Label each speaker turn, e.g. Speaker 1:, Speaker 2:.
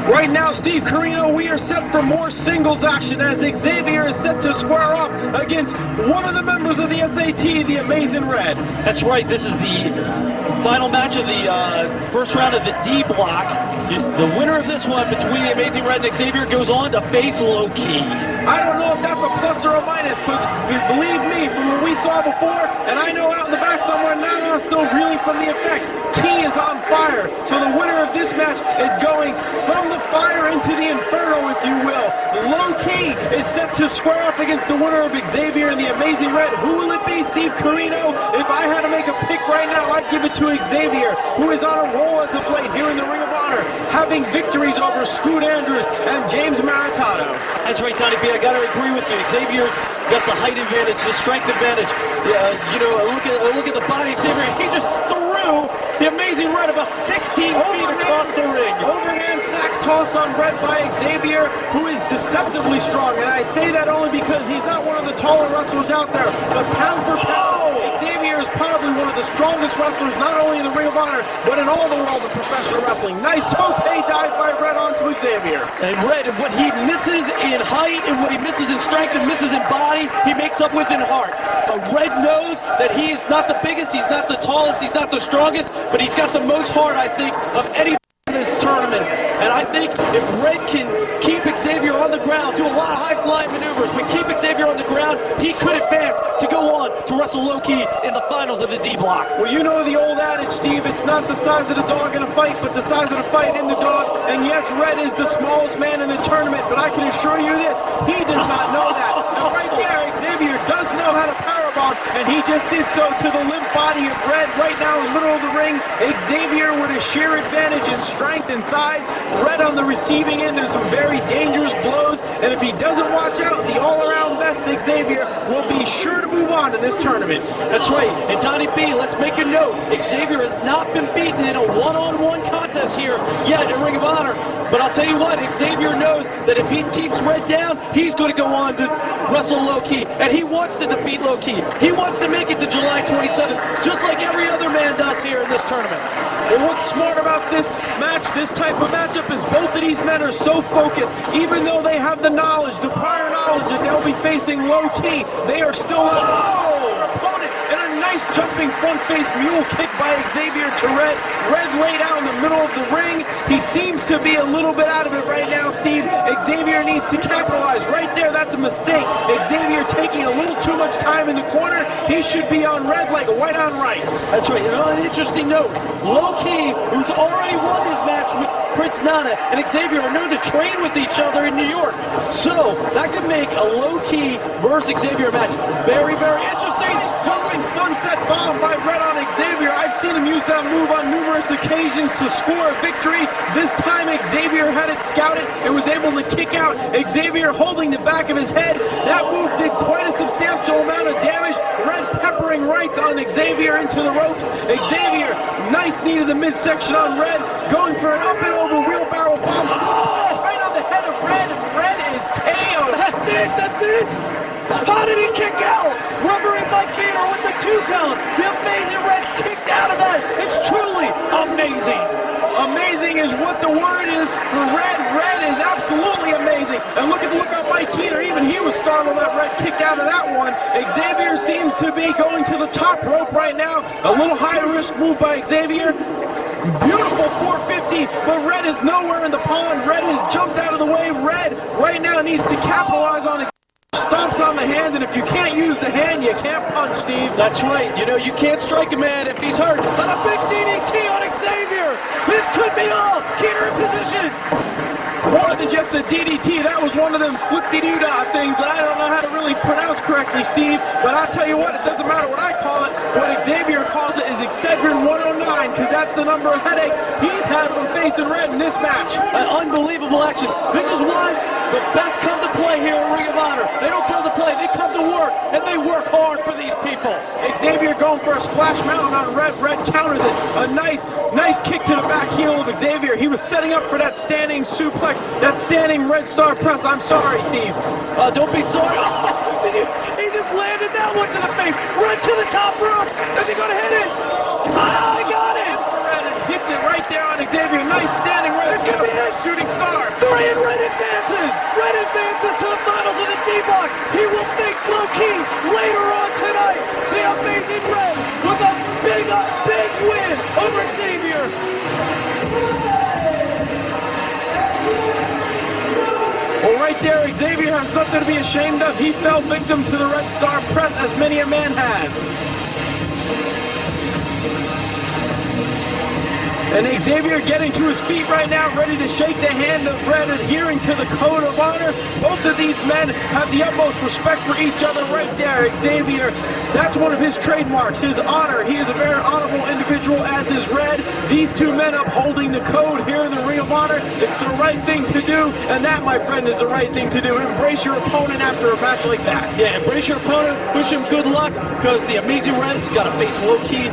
Speaker 1: Right now, Steve Carino, we are set for more singles action as Xavier is set to square off against one of the members of the SAT, the Amazing Red.
Speaker 2: That's right. This is the final match of the first round of the D block. The winner of this one between the Amazing Red and Xavier goes on to face Low Key.
Speaker 1: I don't know if that's a plus or a minus, but believe me, from what we saw before, and I know out in the back somewhere, Nana's still reeling from the effects. Key is on fire, so the winner of this match is going from the fire into the inferno, if you will. Low Key is set to square off against the winner of Xavier and the Amazing Red. Who will it be, Steve Carino? If I had to make a pick right now, I'd give it to Xavier, who is on a roll as of late here in the Ring of Honor, having victories over Scoot Andrews and James Maritato.
Speaker 2: That's right, Tony B. I got to agree with you. Xavier's got the height advantage, the strength advantage. Look at the body of Xavier. He just threw the Amazing Red about 16 feet across the ring.
Speaker 1: Overhand sack toss on Red by Xavier, who is deceptively strong. And I say that only because he's not one of the taller wrestlers out there, but pound for pound, Xavier is probably one of the strongest wrestlers, not only in the Ring of Honor, but in all the world of professional wrestling. Nice tope dive by Red onto Xavier.
Speaker 2: And Red, what he misses in height and what he misses in strength and misses in body, he makes up with in heart. Red knows that he is not the biggest, he's not the tallest, he's not the strongest, but he's got the most heart, I think, of any in this tournament. And I think if Red can keep Xavier on the ground, do a lot of high-flying maneuvers, but keep Xavier on the ground, he could advance to go on to wrestle Low Key in the finals of the D block.
Speaker 1: Well, you know the old adage, Steve, it's not the size of the dog in a fight, but the size of the fight in the dog. And yes, Red is the smallest man in the tournament, but I can assure you this, he does not know that. And right there, Xavier does know how to powerbomb, and he just did so to the limp body of Red right now in the middle of the ring. Xavier with a sheer advantage in strength and size. Red on the receiving end of some very dangerous blows, and if he doesn't watch out, the all-around best Xavier will be sure to move on in this tournament.
Speaker 2: That's right, and Tony B, let's make a note. Xavier has not been beaten in a one-on-one contest here yet in Ring of Honor, but I'll tell you what, Xavier knows that if he keeps Red down, he's going to go on to wrestle Low Key, and he wants to defeat Low Key. He wants to make it to July 27th, just like every other man does here in this tournament.
Speaker 1: And what's smart about this match, this type of matchup, is both of these men are so focused. Even though they have the knowledge, the prior knowledge that they'll be facing Low Key, they are still their opponent. And a nice jumping front face mule kick by Xavier to Red. Red laid out in the middle of the ring. He seems to be a little bit out of it right now, Steve. Xavier needs to capitalize. Right there, that's a mistake. Xavier taking a little too much time in the corner. He should be on Red like white on rice.
Speaker 2: That's right. And on an interesting note, Low Key, who's already won his match with Prince Nana, and Xavier are known to train with each other in New York. So that could make a Low Key versus Xavier match very, very interesting.
Speaker 1: Jumping sunset bomb by Red on Xavier. I've seen him use that move on numerous occasions to score a victory. This time Xavier had it scouted and was able to kick out. Xavier holding the back of his head. That move did quite a substantial amount of damage. Red peppering rights on Xavier into the ropes. Xavier, nice knee to the midsection on Red, going for an up and over wheelbarrow bomb. Right on the head of Red. Red is KO'd.
Speaker 2: That's it, that's it. How did he kick out? Rubbering Mike Gator with the 2 count. The Amazing Red kicked out of that. It's truly amazing.
Speaker 1: Amazing is what the word is for Red. Red is absolutely amazing. And look at the look on Mike Gator. Even he was startled that Red kicked out of that one. Xavier seems to be going to the top rope right now. A little high-risk move by Xavier. Beautiful 450, but Red is nowhere in the pond. Red has jumped out of the way. Red right now needs to capitalize on it. Stomps on the hand, and if you can't use the hand, you can't punch, Steve.
Speaker 2: That's right. You know, you can't strike a man if he's hurt. But a big DDT on Xavier. This could be all. Gator in position.
Speaker 1: More than just a DDT, that was one of them flip-de-doo-dah things that I don't know how to really pronounce correctly, Steve. But I'll tell you what, it doesn't matter what I call it. What Xavier calls it is Excedrin 109, because that's the number of headaches he's had from facing Red in this match.
Speaker 2: An unbelievable action. This is why the best come to play here in Ring of Honor. They don't come to play, they come to work, and they work hard for these people.
Speaker 1: Xavier going for a splash mountain on Red. Red counters it. A nice kick to the back heel of Xavier. He was setting up for that standing suplex, that standing Red Star press. I'm sorry, Steve.
Speaker 2: Don't be sorry. Oh, he just landed that one to the face. Red to the top rope. Is he going to hit it? I got it.
Speaker 1: Red hits it right there on Xavier. Nice standing Red.
Speaker 2: This could be it.
Speaker 1: shooting star.
Speaker 2: Three, and Red advances. Red advances to the finals of the D-Block. He will face low-key later on tonight. The amazing Red with a big win over Xavier.
Speaker 1: Well, right there, Xavier has nothing to be ashamed of. He fell victim to the Red Star press, as many a man has. And Xavier getting to his feet right now, ready to shake the hand of Red, adhering to the code of honor. Both of these men have the utmost respect for each other right there. Xavier, that's one of his trademarks, his honor. He is a very honorable individual, as is Red. These two men upholding the code here in the Ring of Honor. It's the right thing to do, and that, my friend, is the right thing to do. Embrace your opponent after a match like that.
Speaker 2: Yeah, embrace your opponent, wish him good luck, because the amazing Red's got to face low-key